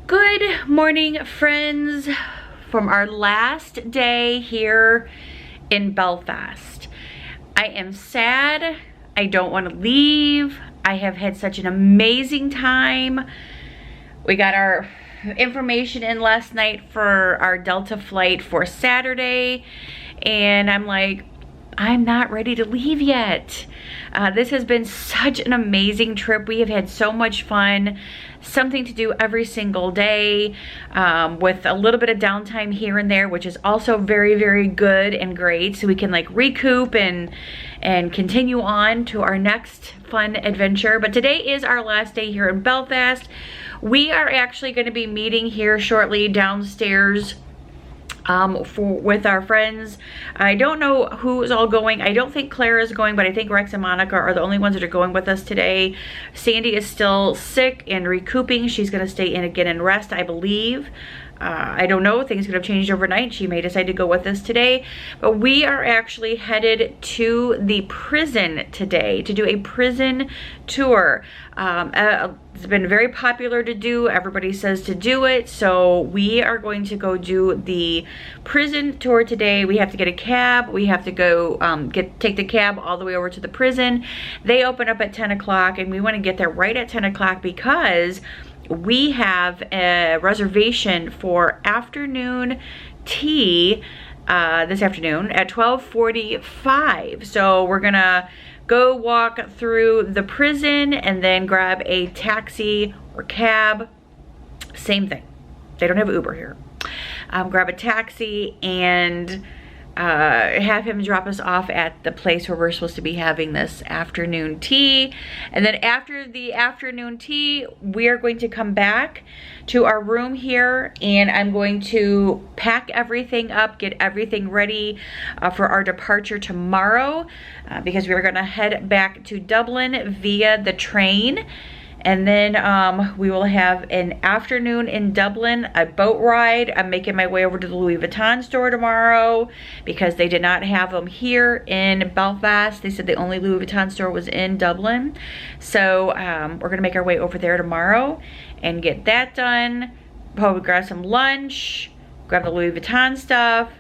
Good morning, friends, from our last day here in Belfast. I am sad. I don't want to leave. I have had such an amazing time. We got our information in last night for our Delta flight for Saturday, and I'm like, I'm not ready to leave yet. This has been such an amazing trip. We have had so much fun. Something to do every single day, with a little bit of downtime here and there, which is also very, very good and great. So we can like recoup and continue on to our next fun adventure. But today is our last day here in Belfast. We are actually going to be meeting here shortly downstairs with our friends. I don't know who is all going. I don't think Claire is going, but I think Rex and Monica are the only ones that are going with us today. Sandy is still sick and recouping. She's going to stay in again and rest, I believe. I don't know, things could have changed overnight. She may decide to go with us today, but we are actually headed to the prison today to do a prison tour. It's been very popular to do. Everybody says to do it, so we are going to go do the prison tour today. We have to get a cab. We have to go take the cab all the way over to the prison. They open up at 10 o'clock, and we want to get there right at 10 o'clock because we have a reservation for afternoon tea this afternoon at 12:45. So we're gonna go walk through the prison and then grab a taxi or cab. Same thing. They don't have Uber here. Grab a taxi and have him drop us off at the place where we're supposed to be having this afternoon tea. And then after the afternoon tea, we are going to come back to our room here, and I'm going to pack everything up, get everything ready for our departure tomorrow, because we're gonna head back to Dublin via the train. And then we will have an afternoon in Dublin, a boat ride. I'm making my way over to the Louis Vuitton store tomorrow because they did not have them here in Belfast. They said the only Louis Vuitton store was in Dublin. So we're gonna make our way over there tomorrow and get that done. Probably grab some lunch, grab the Louis Vuitton stuff,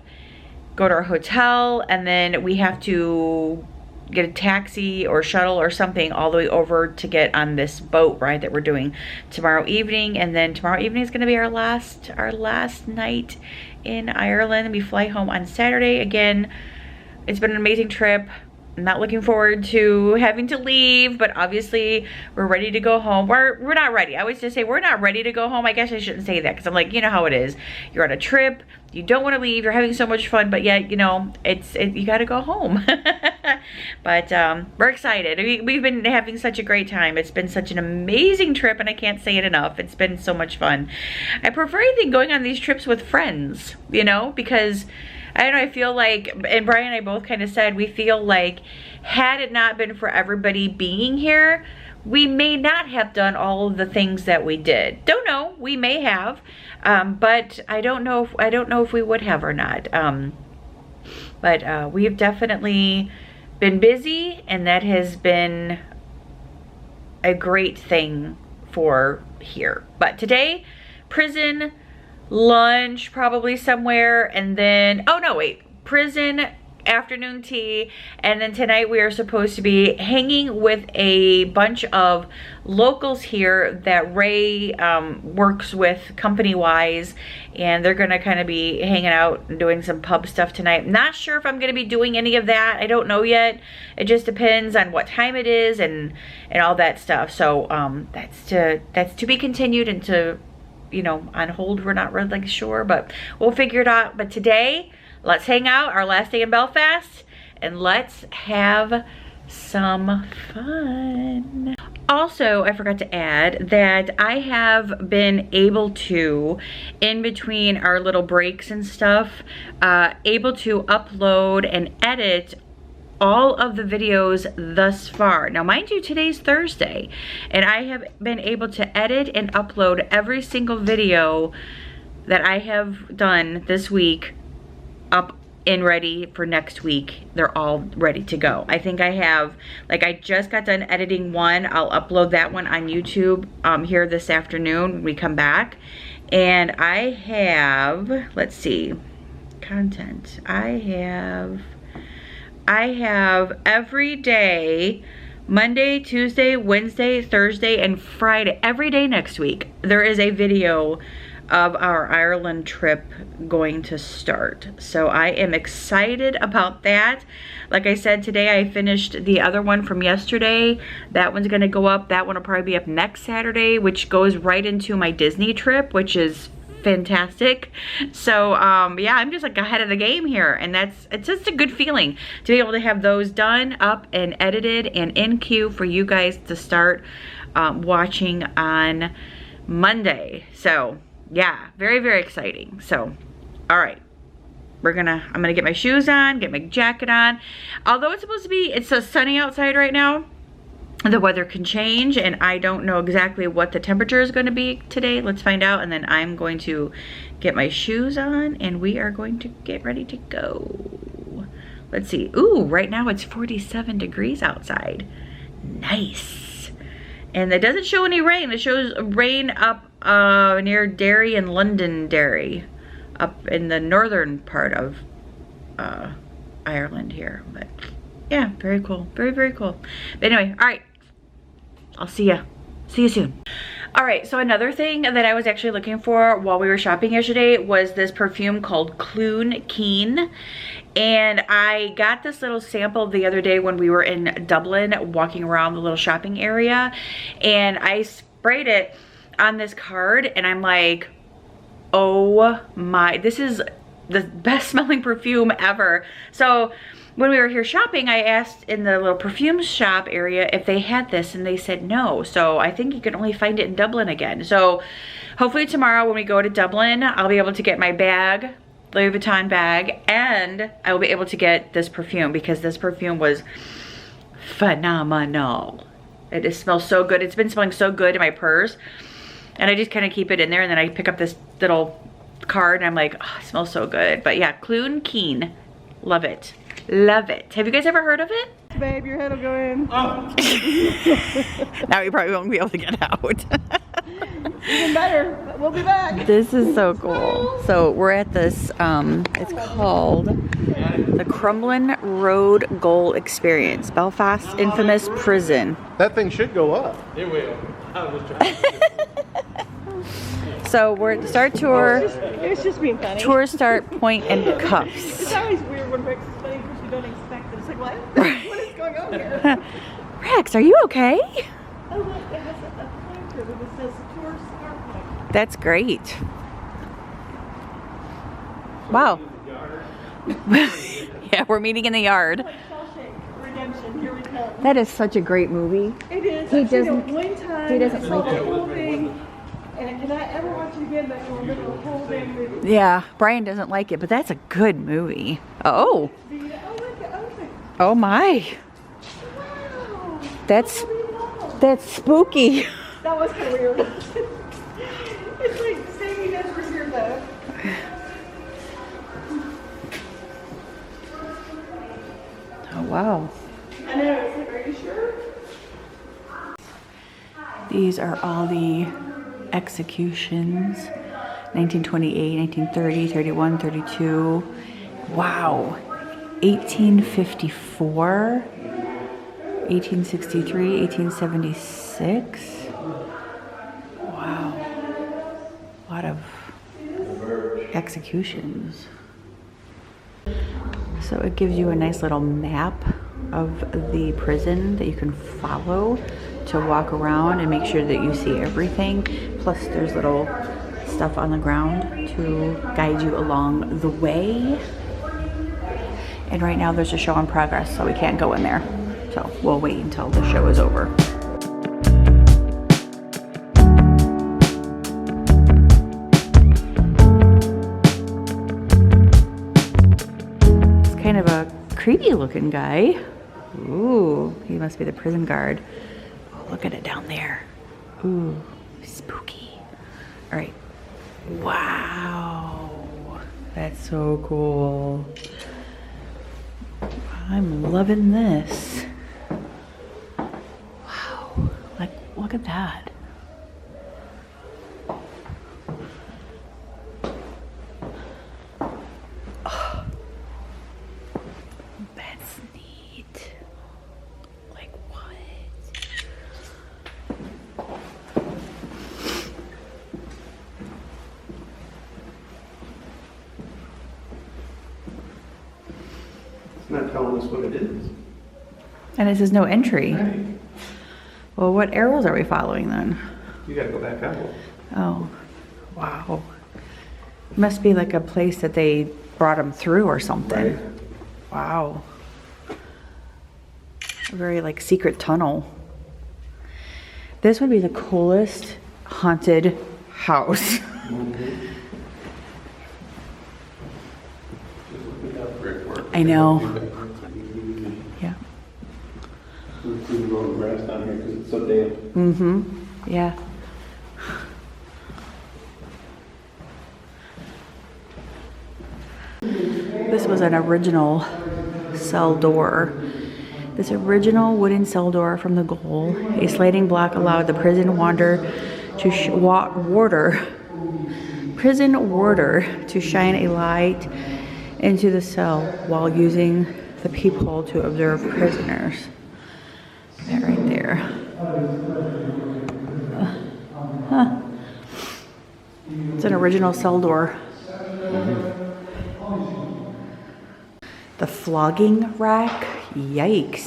go to our hotel, and then we have to get a taxi or shuttle or something all the way over to get on this boat ride that we're doing tomorrow evening. And then tomorrow evening is going to be our last night in Ireland. We fly home on Saturday. Again, it's been an amazing trip. I'm not looking forward to having to leave, but obviously we're ready to go home. We're not ready. I always just say we're not ready to go home. I guess I shouldn't say that because I'm like, you know how it is. You're on a trip, you don't want to leave, you're having so much fun, but yet, you know, you got to go home. But we're excited. We've been having such a great time. It's been such an amazing trip, and I can't say it enough. It's been so much fun. I prefer anything going on these trips with friends, you know, because I don't know, I feel like, and Brian and I both kind of said, we feel like had it not been for everybody being here, we may not have done all of the things that we did. Don't know, we may have, but I don't know if we would have or not. But we have definitely been busy, and that has been a great thing for here. But today, prison, lunch probably somewhere, and then prison, afternoon tea, and then tonight we are supposed to be hanging with a bunch of locals here that Ray works with company-wise, and they're gonna kind of be hanging out and doing some pub stuff tonight. Not sure if I'm gonna be doing any of that. I don't know yet. It just depends on what time it is and all that stuff. So that's to be continued, and to, you know, on hold. We're not really sure, but we'll figure it out. But today, let's hang out, our last day in Belfast, and let's have some fun. Also, I forgot to add that I have been able to, in between our little breaks and stuff, able to upload and edit all of the videos thus far. Now, mind you, today's Thursday, and I have been able to edit and upload every single video that I have done this week up and ready for next week. They're all ready to go. I think I have, like, I just got done editing one. I'll upload that one on YouTube here this afternoon when we come back. And I have, let's see, content. I have every day, Monday, Tuesday, Wednesday, Thursday, and Friday, every day next week, there is a video of our Ireland trip going to start. So I am excited about that. Like I said, today I finished the other one from yesterday. That one's gonna go up. That one will probably be up next Saturday, which goes right into my Disney trip, which is fantastic. So yeah, I'm just like ahead of the game here, and it's just a good feeling to be able to have those done, up and edited and in queue for you guys to start watching on Monday. So yeah, very, very exciting. So, all right, I'm gonna get my shoes on, get my jacket on. Although it's so sunny outside right now, the weather can change, and I don't know exactly what the temperature is gonna be today. Let's find out, and then I'm going to get my shoes on, and we are going to get ready to go. Let's see. Ooh, right now it's 47 degrees outside. Nice. And it doesn't show any rain. It shows rain up near Derry and Londonderry, up in the northern part of Ireland here. But yeah, very cool. Very, very cool. But anyway, all right. I'll see you soon. All right, so another thing that I was actually looking for while we were shopping yesterday was this perfume called Clune Keen. And I got this little sample the other day when we were in Dublin walking around the little shopping area, and I sprayed it on this card, and I'm like, oh my, this is the best smelling perfume ever. So when we were here shopping, I asked in the little perfume shop area if they had this, and they said no. So I think you can only find it in Dublin again. So hopefully tomorrow when we go to Dublin, I'll be able to get my bag, Louis Vuitton bag, and I will be able to get this perfume, because this perfume was phenomenal. It just smells so good. It's been smelling so good in my purse, and I just kind of keep it in there, and then I pick up this little card, and I'm like, oh, it smells so good. But yeah, Clune Keen, love it. Love it. Have you guys ever heard of it? Babe, your head will go in. Oh. Now you probably won't be able to get out. Even better. We'll be back. This is so cool. So we're at this, it's called the Crumlin Road Gaol Experience, Belfast's infamous prison. That thing should go up. It will. I was trying So we're at the start tour. It was just being funny. Tour start, point, and cuffs. It's always weird when Rex is funny because you don't expect it. It's like, what? What is going on here? Rex, are you okay? Oh, look, it has a planter that says tour start point. That's great. Wow. Yeah, we're meeting in the yard. Like Shawshank Redemption, here we come. That is such a great movie. It is. He I've seen doesn't- it one time. he doesn't I saw like the it. whole thing, and I cannot ever watch it again, but I can remember the whole damn movie. Yeah, Brian doesn't like it, but that's a good movie. Oh, Oh, look, the oven. oh my. Wow. That's Unbelievable. spooky. That was kind of weird. It's like saving us for here though. Oh wow. I know, it's like, are you sure? These are all the executions. 1928, 1930, 31, 32. Wow. 1854, 1863, 1876. Wow. A lot of executions. So it gives you a nice little map of the prison that you can follow to walk around and make sure that you see everything. Plus there's little stuff on the ground to guide you along the way. And right now there's a show in progress, so we can't go in there. So we'll wait until the show is over. It's kind of a creepy looking guy. Ooh, he must be the prison guard. Oh, look at it down there. Ooh, spooky. All right. Wow. That's so cool. I'm loving this. Wow, like look at that. Oh, that's neat. Like what? It's not telling us what it is. And it says no entry. Right. Well, what arrows are we following then? You gotta go back out. Oh, wow. Must be like a place that they brought them through or something. Right. Wow. A very like secret tunnel. This would be the coolest haunted house. I know. Yeah. We grow grass down here because it's so damp. Mm-hmm. Yeah. This was an original cell door. This original wooden cell door from the gaol. A sliding block allowed the prison warder to shine a light into the cell while using the peephole to observe prisoners. That right there. Huh. It's an original cell door. The flogging rack? Yikes.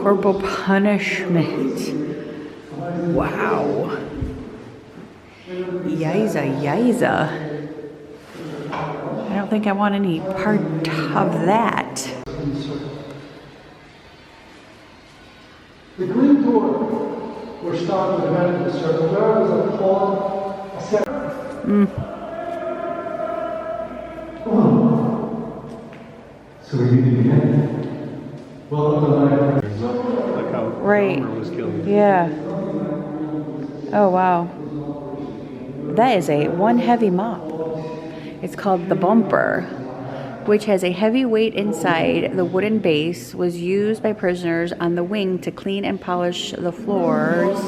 Corporal punishment. Wow. Yiza, yiza. I don't think I want any part of that. The green door were stopped at the end of the circle. There was a pod, a set. So we need to begin. Welcome to the library. Like how Right. Homer was killed. Yeah. Oh, wow. That is one heavy mop. It's called the bumper, which has a heavy weight inside. The wooden base was used by prisoners on the wing to clean and polish the floors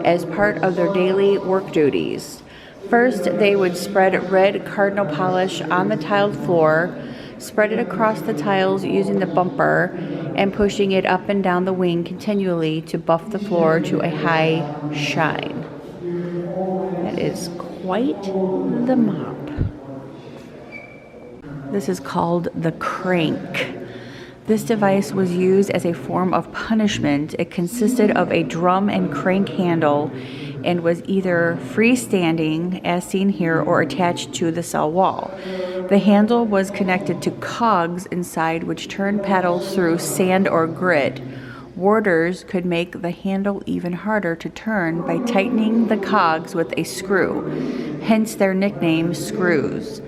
as part of their daily work duties. First, they would spread red cardinal polish on the tiled floor, spread it across the tiles using the bumper, and pushing it up and down the wing continually to buff the floor to a high shine. That is quite the mop. This is called the crank. This device was used as a form of punishment. It consisted of a drum and crank handle and was either freestanding, as seen here, or attached to the cell wall. The handle was connected to cogs inside, which turned paddles through sand or grit. Warders could make the handle even harder to turn by tightening the cogs with a screw, hence their nickname, screws.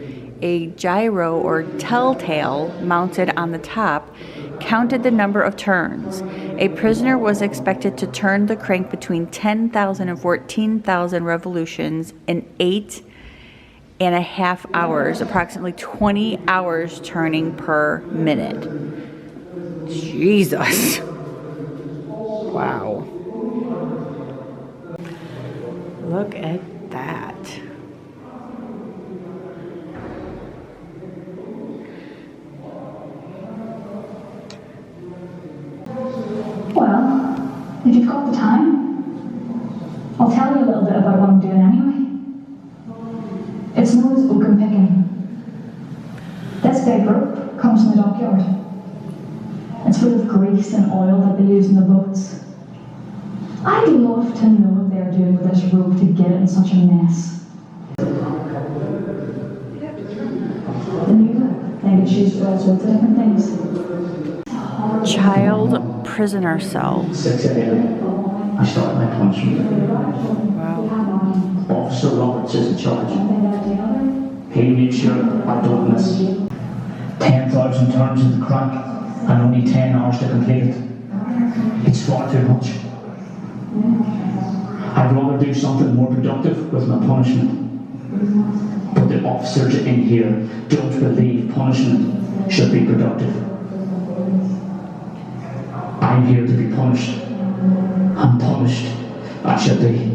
A gyro or telltale mounted on the top counted the number of turns. A prisoner was expected to turn the crank between 10,000 and 14,000 revolutions in 8.5 hours, approximately 20 hours turning per minute. Jesus. Wow. Look at that. Well, if you've got the time, I'll tell you a little bit about what I'm doing anyway. It's known as oakum picking. This big rope comes from the dockyard. It's full of grease and oil that they use in the boats. I'd love to know what they're doing with this rope to get it in such a mess. The new look, they get used for all sorts of different things. Child prisoner cell. 6 a.m. I started my punishment. Wow. Officer Roberts is in charge. He made sure I don't miss. 10,000 turns in the crack and only 10 hours to complete it. It's far too much. I'd rather do something more productive with my punishment. But the officers in here don't believe punishment should be productive. I'm here to be punished. And punished I shall be.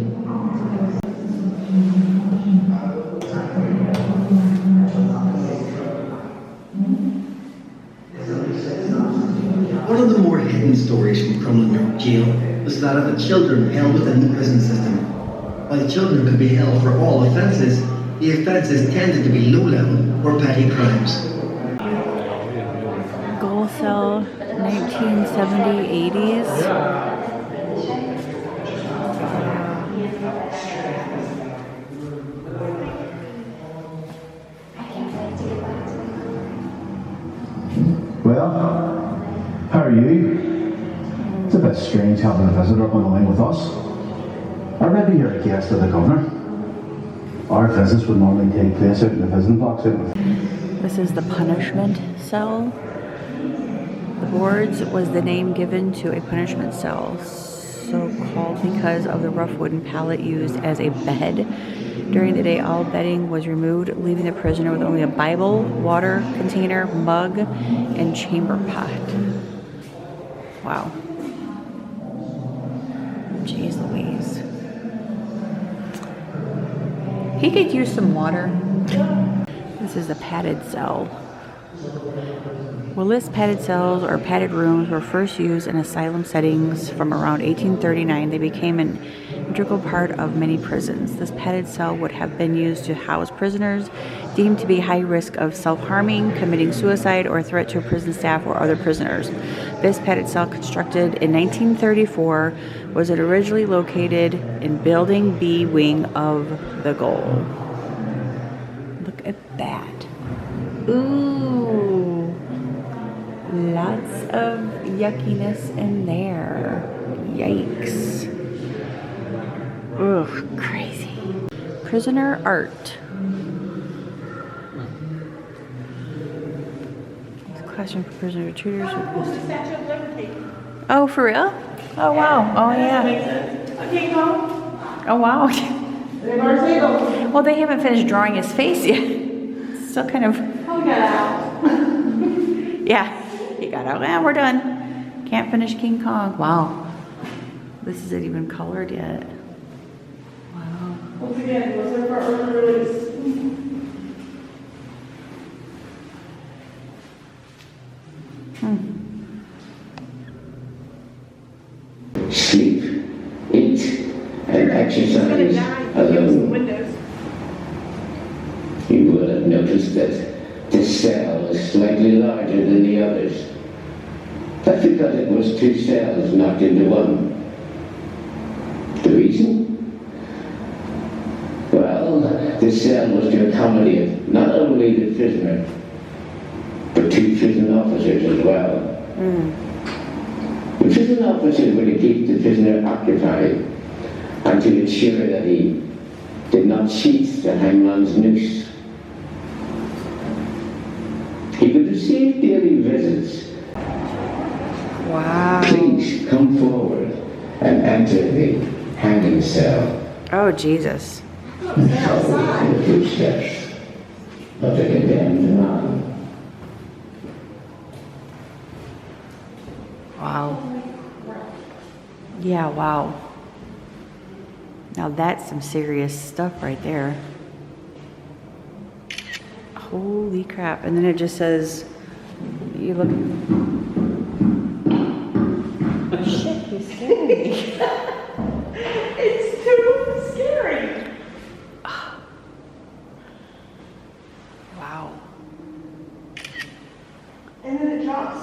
One of the more hidden stories from Crumlin Road Gaol was that of the children held within the prison system. While children could be held for all offences, the offences tended to be low-level or petty crimes. Gaol cell, 1970s, 80s. Well, how are you? It's a bit strange having a visitor on the line with us. Or maybe you're a guest of the governor. Our visits would normally take place out in the prison box. This is the punishment cell. The boards was the name given to a punishment cell, so called because of the rough wooden pallet used as a bed. During the day, all bedding was removed, leaving the prisoner with only a Bible, water container, mug, and chamber pot. Wow. Jeez Louise. He could use some water. This is a padded cell. Well, this padded cells or padded rooms were first used in asylum settings from around 1839. They became an integral part of many prisons. This padded cell would have been used to house prisoners deemed to be high risk of self-harming, committing suicide, or a threat to prison staff or other prisoners. This padded cell, constructed in 1934, was originally located in Building B wing of the gaol. Look at that. Ooh. Lots of yuckiness in there. Yikes. Ugh, crazy. Prisoner art. Classroom for prisoner tutors. Statue of Liberty. Oh, for real? Oh, wow. Oh, yeah. Okay, go. Oh, wow. Well, they haven't finished drawing his face yet. Still kind of... Oh, we got out. Yeah. He got out. Yeah, we're done. Can't finish King Kong. Wow. This isn't even colored yet. Wow. Once again, was there for early release? Sleep, eat, and exercise alone. Windows. You will have noticed that this cell is slightly larger than the others. That's because it was two cells knocked into one. The reason? Well, this cell was to accommodate not only the prisoner, but two prison officers as well. The prison officer were to keep the prisoner occupied and to ensure that he did not sheath the hangman's noose. He would receive daily visits. Wow. Please come forward and enter the hanging cell. Oh, Jesus. And follow the footsteps of the condemned man. Wow. Yeah, wow. Now that's some serious stuff right there. Holy crap. And then it just says, you look... Shit, he's scary. It's too scary. Wow. And then it drops.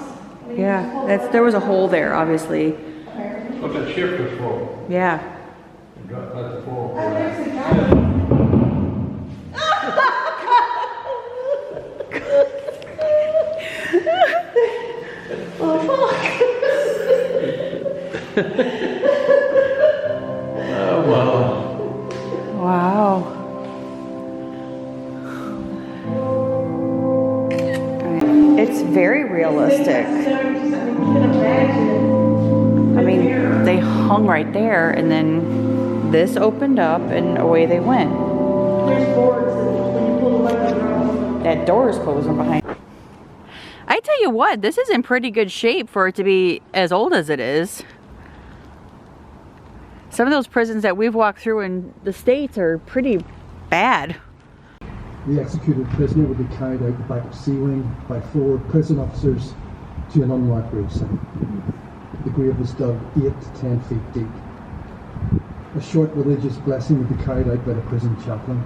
Yeah, there was a hole there, obviously. What that shift was for? Yeah. That's the floor. Oh, there's a guy. Oh, fuck. Oh, wow. Wow. It's very realistic. I mean, they hung right there, and then this opened up, and away they went. There's boards that when you pull the weapon out. That door is closing behind. I tell you what, this is in pretty good shape for it to be as old as it is. Some of those prisons that we've walked through in the States are pretty bad. The executed prisoner would be carried out the back of C wing by 4 prison officers to an unmarked gravesite. The grave was dug 8 to 10 feet deep. A short religious blessing would be carried out by the prison chaplain.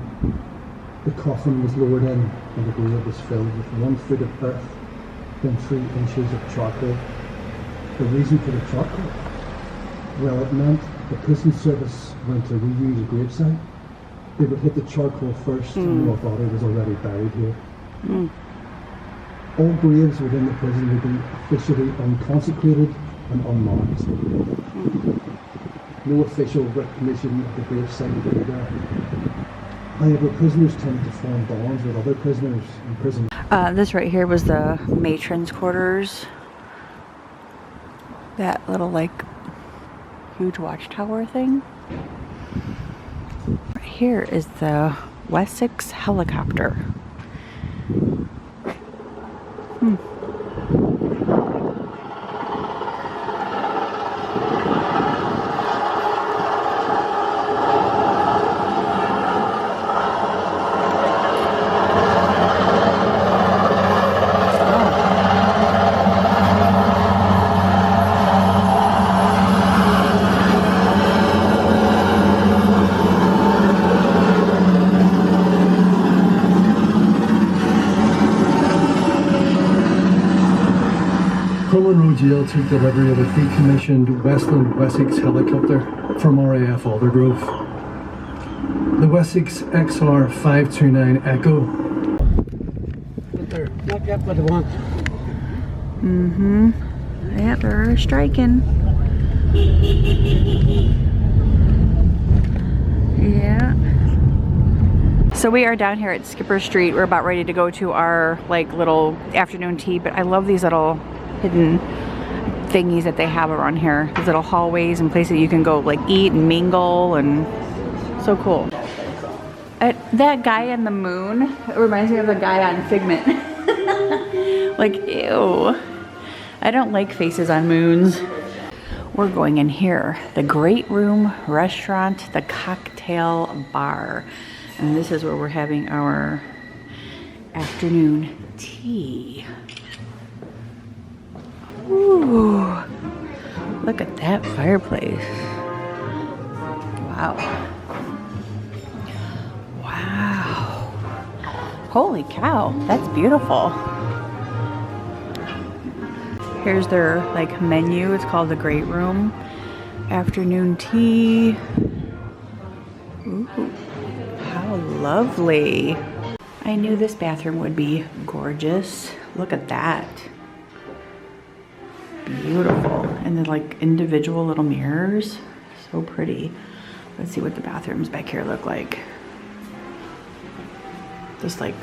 The coffin was lowered in and the grave was filled with 1 foot of earth, then 3 inches of charcoal. The reason for the charcoal? Well, it meant the prison service went to reuse a gravesite. They would hit the charcoal first and the body was already buried here. All graves within the prison would be officially unconsecrated and unmarked. No official recognition of the gravesite would be there. However, prisoners tended to form bonds with other prisoners in prison. This right here was the matron's quarters. That little like huge watchtower thing. Right here is the Wessex helicopter. Crumlin Road Gaol took delivery of a decommissioned Westland Wessex helicopter from RAF Aldergrove. The Wessex XR 529 Echo. But they're not yet what they want. Yeah, they're striking. Yeah. So we are down here at Skipper Street. We're about ready to go to our like little afternoon tea, but I love these little hidden thingies that they have around here. These little hallways and places you can go like eat and mingle, and so cool. That guy on the moon, it reminds me of the guy on Figment. Like, ew. I don't like faces on moons. We're going in here. The Great Room Restaurant, the Cocktail Bar. And this is where we're having our afternoon tea. Ooh, look at that fireplace. Wow. Wow. Holy cow, that's beautiful. Here's their like menu. It's called the Great Room. Afternoon tea. Ooh, how lovely. I knew this bathroom would be gorgeous. Look at that. Beautiful. And then like individual little mirrors. So pretty. Let's see what the bathrooms back here look like. Just like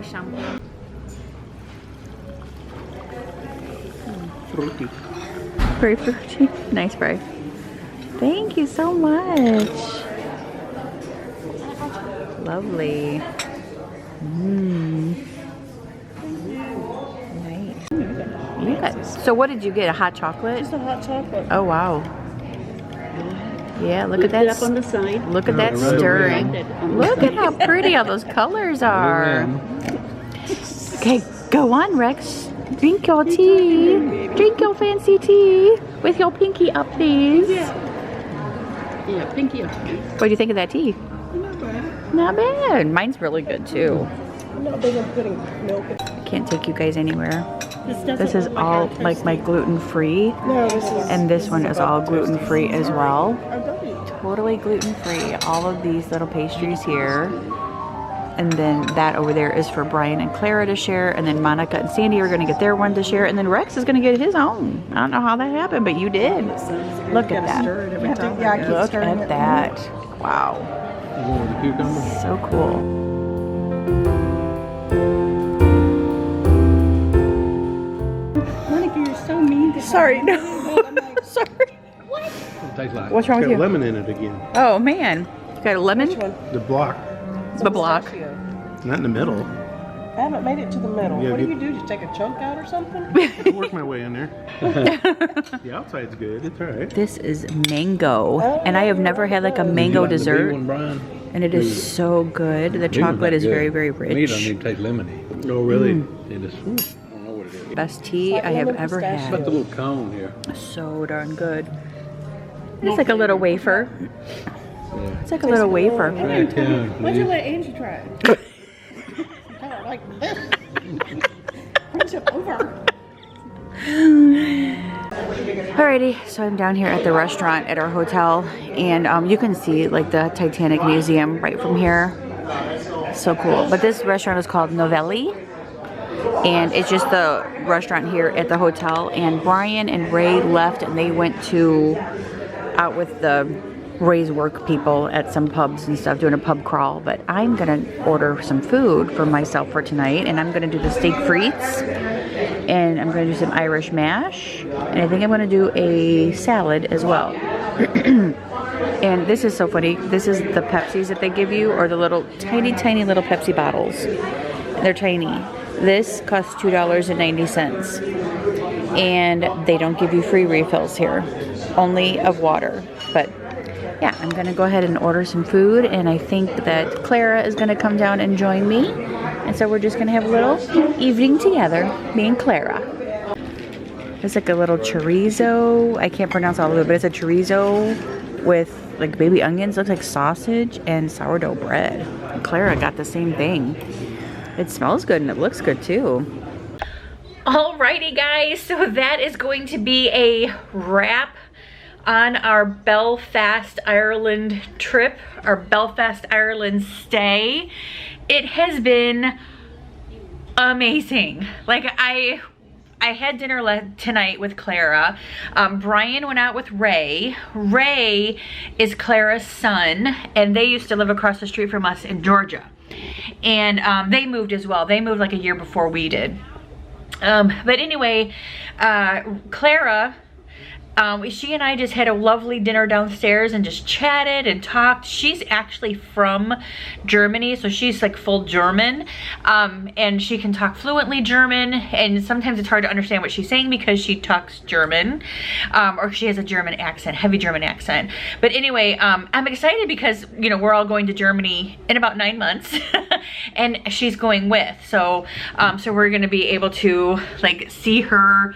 champagne. Fruity. Very fruity. Nice fry. Thank you so much. Lovely. Nice. Yeah. So what did you get? A hot chocolate? Just a hot chocolate. Oh wow. Yeah, look at that. Up on the side. Look at that stirring. Look at how pretty all those colors are. Okay, go on, Rex. Drink your tea. Drink your fancy tea with your pinky up, please. Yeah, pinky up. What do you think of that tea? Not bad. Not bad. Mine's really good too. I'm not big on putting milk in. Can't take you guys anywhere. This This is all like my gluten-free. No, this is. And this one is all gluten-free as well. Oh, don't eat. Totally gluten-free. All of these little pastries here. And then that over there is for Brian and Clara to share. And then Monica and Sandy are gonna get their one to share. And then Rex is gonna get his own. I don't know how that happened, but you did. Look at that. Look at that. Wow. So cool. Monica, you're so mean to Sorry, no. Sorry. What's wrong with you? Lemon in it again. Oh man, you got a lemon? Which one? The block, The block. not in the middle. I haven't made it to the middle. Yeah, what do get- you do? Just take a chunk out or something? I can work my way in there. The outside's good. It's all right. This is mango, and I have never had like a mango dessert, and it is so good. The chocolate is very, very Me don't rich. even taste lemony. Oh, really? It is, I don't know what it is. Best tea I have ever It's about the had. little cone here. So darn good. It's like a little wafer. Yeah. It's like a little wafer. Try it down, Why'd you please. let Angie try it? Kind of like this. Push it over. Alrighty, so I'm down here at the restaurant at our hotel, and you can see like the Titanic Museum right from here. So cool. But this restaurant is called Novelli, and it's just the restaurant here at the hotel. And Brian and Ray left, and they went to out with the Ray's work people at some pubs and stuff, doing a pub crawl. But I'm gonna order some food for myself for tonight, and I'm gonna do the steak frites, and I'm gonna do some Irish mash, and I think I'm gonna do a salad as well. And this is so funny. This is the Pepsis that they give you, or the little tiny little Pepsi bottles. They're tiny. This costs $2.90, and they don't give you free refills here, only of water. But yeah, I'm gonna go ahead and order some food, and I think that Clara is gonna come down and join me, and so we're just gonna have a little evening together, me and Clara. It's like a little chorizo. I can't pronounce all of it, but it's a chorizo with like baby onions, looks like sausage, and sourdough bread. And Clara got the same thing. It smells good and it looks good too. Alrighty guys, so that is going to be a wrap on our Belfast, Ireland trip, our Belfast, Ireland stay. It has been amazing. Like I had dinner tonight with Clara. Brian went out with Ray. Ray is Clara's son, and they used to live across the street from us in Georgia. And they moved as well. They moved like a year before we did. But anyway, Clara, she and I just had a lovely dinner downstairs and just chatted and talked. She's actually from Germany, so she's like full German, and she can talk fluently German, and sometimes it's hard to understand what she's saying because she talks German, or she has a German accent, heavy German accent. But anyway, I'm excited because, you know, we're all going to Germany in about 9 months, and she's going with, so we're gonna be able to like see her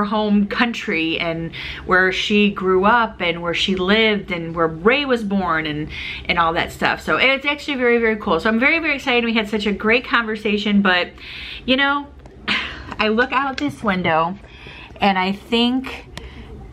home country and where she grew up and where she lived and where Ray was born and all that stuff. So it's actually very, very cool. So I'm very, very excited. We had such a great conversation, but you know, I look out this window and I think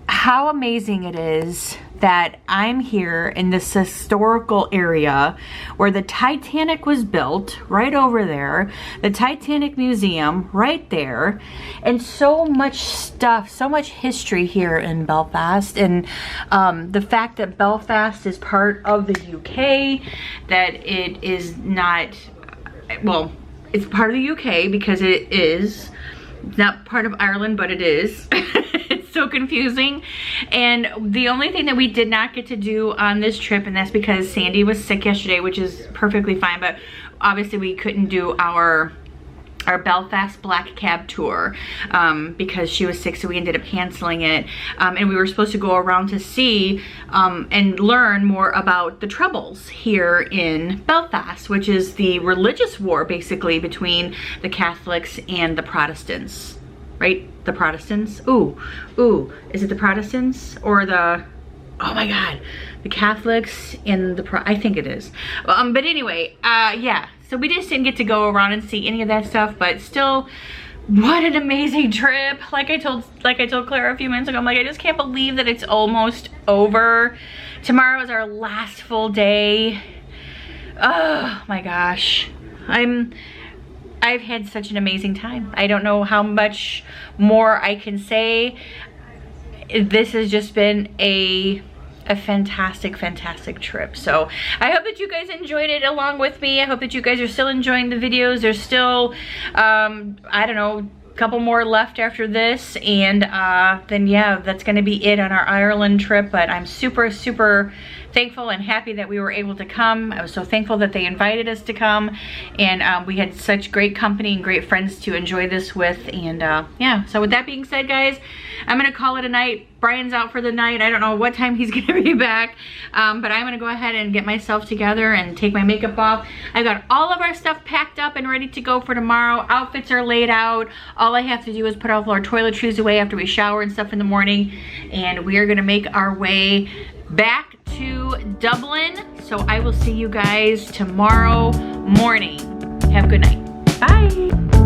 how amazing it is that I'm here in this historical area where the Titanic was built, right over there, the Titanic Museum right there, and so much stuff, so much history here in Belfast. And the fact that Belfast is part of the UK, that it is not, well, it's part of the UK because it is. It's not part of Ireland, but it is. It's so confusing. And the only thing that we did not get to do on this trip, and that's because Sandy was sick yesterday, which is perfectly fine, but obviously we couldn't do our Belfast Black Cab tour because she was sick, so we ended up canceling it. And we were supposed to go around to see and learn more about the Troubles here in Belfast, which is the religious war basically between the Catholics and the Protestants, right? The Protestants? Ooh, is it the Protestants or the, oh my God, the Catholics and I think it is. But anyway, yeah, So we just didn't get to go around and see any of that stuff, but still, what an amazing trip. Like I told Clara a few minutes ago, I'm like, I just can't believe that it's almost over. Tomorrow is our last full day. Oh my gosh. I've had such an amazing time. I don't know how much more I can say. This has just been a fantastic, fantastic trip. So I hope that you guys enjoyed it along with me. I hope that you guys are still enjoying the videos. There's still, I don't know, a couple more left after this. And then yeah, that's gonna be it on our Ireland trip. But I'm super, super thankful and happy that we were able to come. I was so thankful that they invited us to come, and we had such great company and great friends to enjoy this with. And yeah, so with that being said, guys, I'm gonna call it a night. Brian's out for the night. I don't know what time he's gonna be back, but I'm gonna go ahead and get myself together and take my makeup off. I've got all of our stuff packed up and ready to go for tomorrow. Outfits are laid out. All I have to do is put all our toiletries away after we shower and stuff in the morning, and we are gonna make our way back to Dublin. So I will see you guys tomorrow morning. Have a good night. Bye.